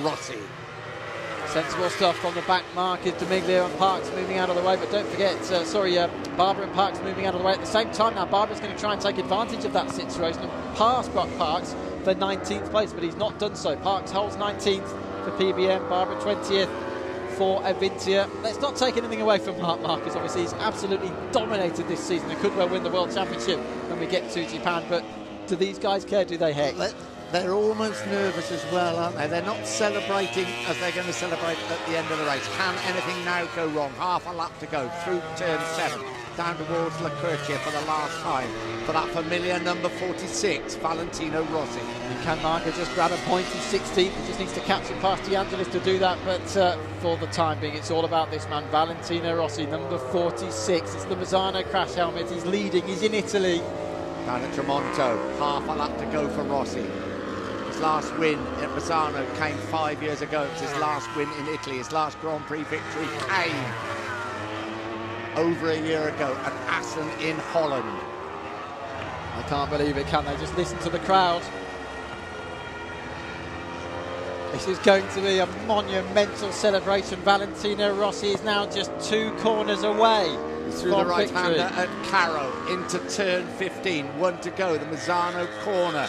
Rossi. Sensible stuff from the back markers. D'Amiglio and Parks moving out of the way, but don't forget, Barber and Parks moving out of the way at the same time. Now Barber's going to try and take advantage of that situation and pass Brock Parks for 19th place, but he's not done so. Parks holds 19th for PBM, Barber 20th for Avintia. Let's not take anything away from Marc Marquez. Obviously, he's absolutely dominated this season and could well win the World Championship when we get to Japan, but do these guys care? Do they, Heck? They're almost nervous as well, aren't they? They're not celebrating as they're going to celebrate at the end of the race. Can anything now go wrong? Half a lap to go through turn 7, down towards La Curcia for the last time for that familiar number 46, Valentino Rossi. And can Marquez just grab a point in 16th? He just needs to capture past De Angelis to do that, but for the time being, it's all about this man, Valentino Rossi, number 46. It's the Misano crash helmet. He's leading. He's in Italy. Down at Tremonto, half a lap to go for Rossi. His last win at Misano came 5 years ago. It was his last win in Italy. His last Grand Prix victory came over a year ago at Assen in Holland. I can't believe it, can they? Just listen to the crowd. This is going to be a monumental celebration. Valentino Rossi is now just 2 corners away. Through the right-hander at Caro into turn 15. 1 to go, the Misano corner.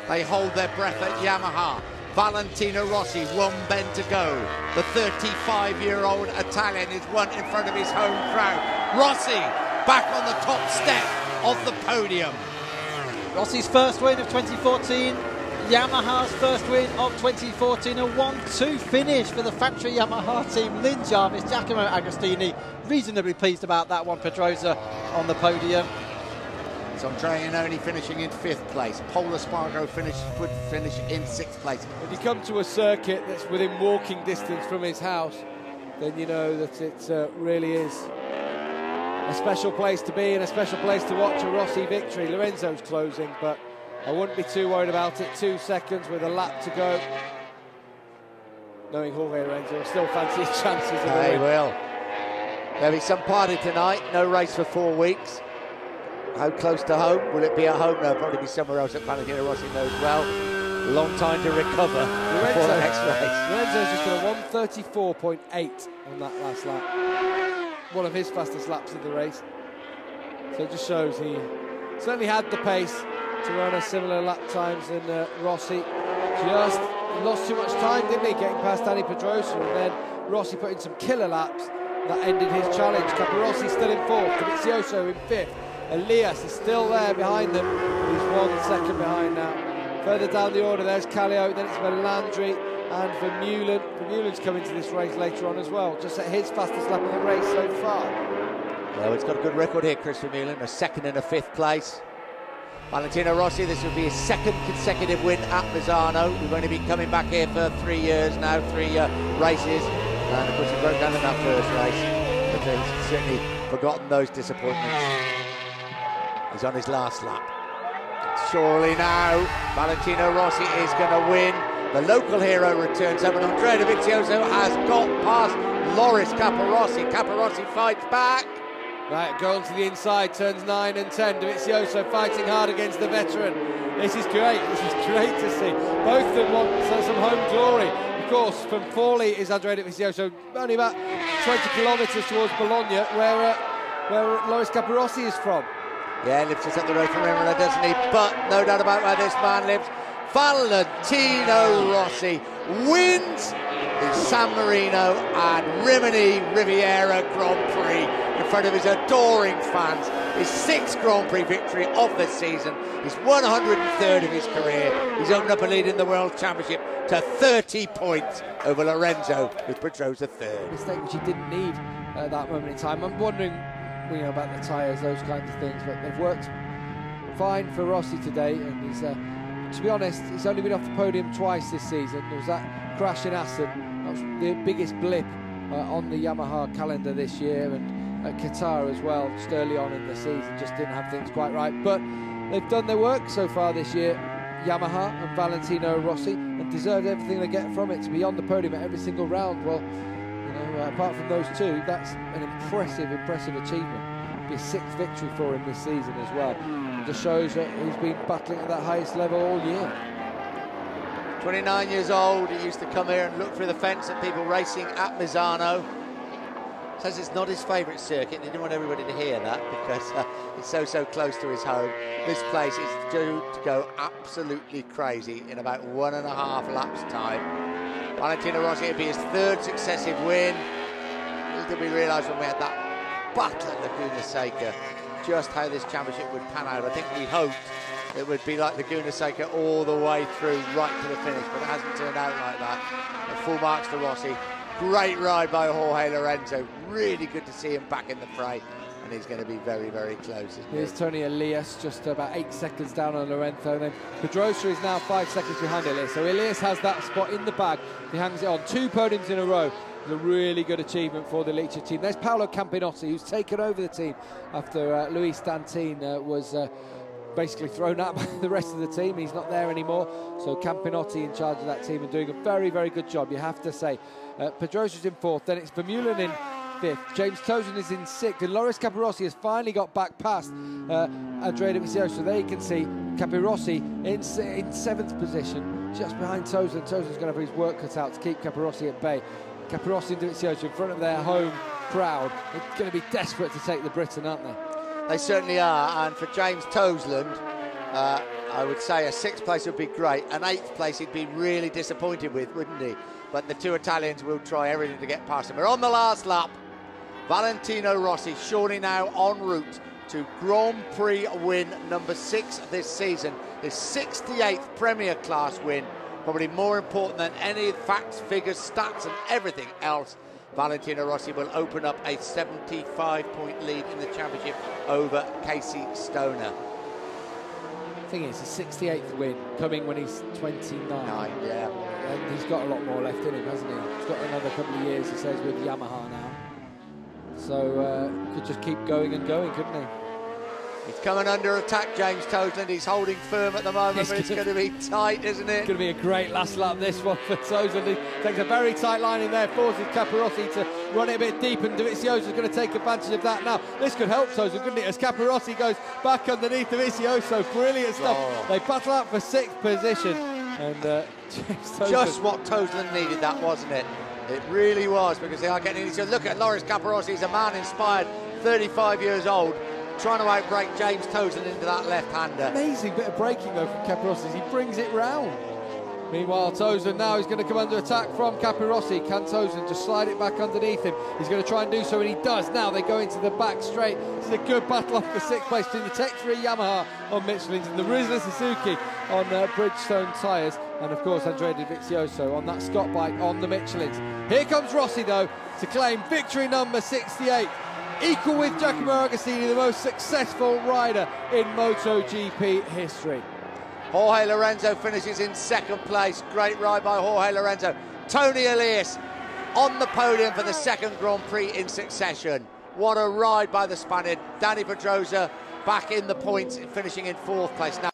They hold their breath at Yamaha. Valentino Rossi, 1 bend to go. The 35-year-old Italian is 1 in front of his home crowd. Rossi back on the top step of the podium. Rossi's first win of 2014. Yamaha's first win of 2014, a 1-2 finish for the factory Yamaha team. Lynn Jarvis, Giacomo Agostini, reasonably pleased about that one. Pedrosa on the podium. It's Andrea Iannone finishing in 5th place. Pol Espargaro would finish in 6th place. If you come to a circuit that's within walking distance from his house, then you know that it really is a special place to be and a special place to watch a Rossi victory. Lorenzo's closing, but I wouldn't be too worried about it. 2 seconds with a lap to go. Knowing Jorge Lorenzo will still fancy his chances of a win. Will. There'll be some party tonight. No race for 4 weeks. How close to home? Will it be at home? No, it'll probably be somewhere else that Valentino Rossi knows well. A long time to recover before the next race. Lorenzo's just got a 1:34.8 on that last lap. One of his fastest laps of the race. So it just shows he certainly had the pace to run a similar lap times than Rossi. Just lost too much time, didn't he, getting past Dani Pedrosa, and then Rossi put in some killer laps that ended his challenge. Capirossi still in 4th, Dovizioso in 5th. Elias is still there behind them. He's 1 second behind now. Further down the order, there's Kallio, then it's Melandri and Vermeulen. Vermeulen's coming to this race later on as well, just at his fastest lap of the race so far. Well, it's got a good record here, Chris Vermeulen, a 2nd and a 5th place. Valentino Rossi, this will be his 2nd consecutive win at Misano. We've only been coming back here for 3 years now, 3 races. And of course, he broke down in that first race, but he's certainly forgotten those disappointments. He's on his last lap. Surely now, Valentino Rossi is going to win. The local hero returns home, and Andrea Dovizioso has got past Loris Capirossi. Capirossi fights back. Right, going to the inside, turns 9 and 10. Dovizioso fighting hard against the veteran. This is great. This is great to see. Both of them want some home glory. Of course, from Forlì is Andrea Dovizioso, only about 20 kilometres towards Bologna, where Loris Capirossi is from. Yeah, he lives just up the road from Imola, doesn't he? But no doubt about where this man lives. Valentino Rossi wins the San Marino and Rimini Riviera Grand Prix in front of his adoring fans. His 6th Grand Prix victory of the season, his 103rd of his career. He's opened up a lead in the World Championship to 30 points over Lorenzo with Pedrosa 3rd. Mistake which he didn't need at that moment in time. I'm wondering, about the tyres, those kinds of things, but they've worked fine for Rossi today, and he's, to be honest, he's only been off the podium twice this season. There was that crash in Assen, that was the biggest blip on the Yamaha calendar this year, and at Qatar as well, just early on in the season, just didn't have things quite right, but they've done their work so far this year, Yamaha and Valentino Rossi, and deserved everything they get from it, to be on the podium at every single round. Well, apart from those 2, that's an impressive achievement. It'll be a 6th victory for him this season as well. It just shows that he's been battling at that highest level all year. 29 years old, he used to come here and look through the fence at people racing at Misano. Says it's not his favourite circuit. He didn't want everybody to hear that because it's so close to his home. This place is due to go absolutely crazy in about 1.5 laps time. Valentino Rossi, it'll be his 3rd successive win. Little did we realise when we had that battle at Laguna Seca just how this championship would pan out. I think we hoped it would be like Laguna Seca all the way through, right to the finish, but it hasn't turned out like that. And full marks to Rossi. Great ride by Jorge Lorenzo. Really good to see him back in the fray, and he's going to be very close. Here's Tony Elias, just about 8 seconds down on Lorenzo. And then Pedrosa is now 5 seconds behind Elias. So Elias has that spot in the bag. He hangs it on 2 podiums in a row. It's a really good achievement for the Lietcher team. There's Paolo Campinotti, who's taken over the team after Luis Dantin was basically thrown out by the rest of the team. He's not there anymore. So Campinotti in charge of that team and doing a very good job, you have to say. Pedrosa's in 4th, then it's Vermeulen in 5th. James Tozen is in 6th, and Loris Capirossi has finally got back past Andrea Dovizioso. There you can see Capirossi in 7th position, just behind Tozen. Tozen's going to have his work cut out to keep Capirossi at bay. Capirossi and Dovizioso in front of their home crowd. They're going to be desperate to take the Britain, aren't they? They certainly are, and for James Toseland, I would say a 6th place would be great. An 8th place he'd be really disappointed with, wouldn't he? But the 2 Italians will try everything to get past him. We're on the last lap. Valentino Rossi surely now en route to Grand Prix win number 6 this season. His 68th Premier Class win. Probably more important than any facts, figures, stats and everything else. Valentino Rossi will open up a 75-point lead in the championship over Casey Stoner. The thing is, his 68th win coming when he's 29. Yeah. And he's got a lot more left in him, hasn't he? He's got another couple of years, he says, with Yamaha now. So could just keep going and going, couldn't he? He's coming under attack, James Toseland. He's holding firm at the moment, but it's going to be tight, isn't it? It's going to be a great last lap, this one for Toseland. He takes a very tight line in there, forces Capirossi to run it a bit deep, and Dovizioso is going to take advantage of that now. This could help Toseland, couldn't it? As Capirossi goes back underneath Dovizioso. Brilliant stuff. Oh. They battle out for 6th position. And James Toseland. Just what Toseland needed, that, wasn't it? It really was, because they are getting in. So look at Loris Capirossi. He's a man inspired, 35 years old, trying to outbrake James Toseland into that left-hander. Amazing bit of braking though from Capirossi. He brings it round. Meanwhile, Toseland now is going to come under attack from Capirossi. Can Toseland just slide it back underneath him? He's going to try and do so, and he does. Now they go into the back straight. This is a good battle off for 6th place between the Tech 3 Yamaha on Michelins and the Rizla Suzuki on Bridgestone tyres. And of course, Andrea Dovizioso on that Scott bike on the Michelins. Here comes Rossi though to claim victory number 68. Equal with Giacomo Agostini, the most successful rider in MotoGP history. Jorge Lorenzo finishes in 2nd place. Great ride by Jorge Lorenzo. Tony Elias on the podium for the 2nd Grand Prix in succession. What a ride by the Spaniard. Dani Pedrosa back in the points, finishing in 4th place now.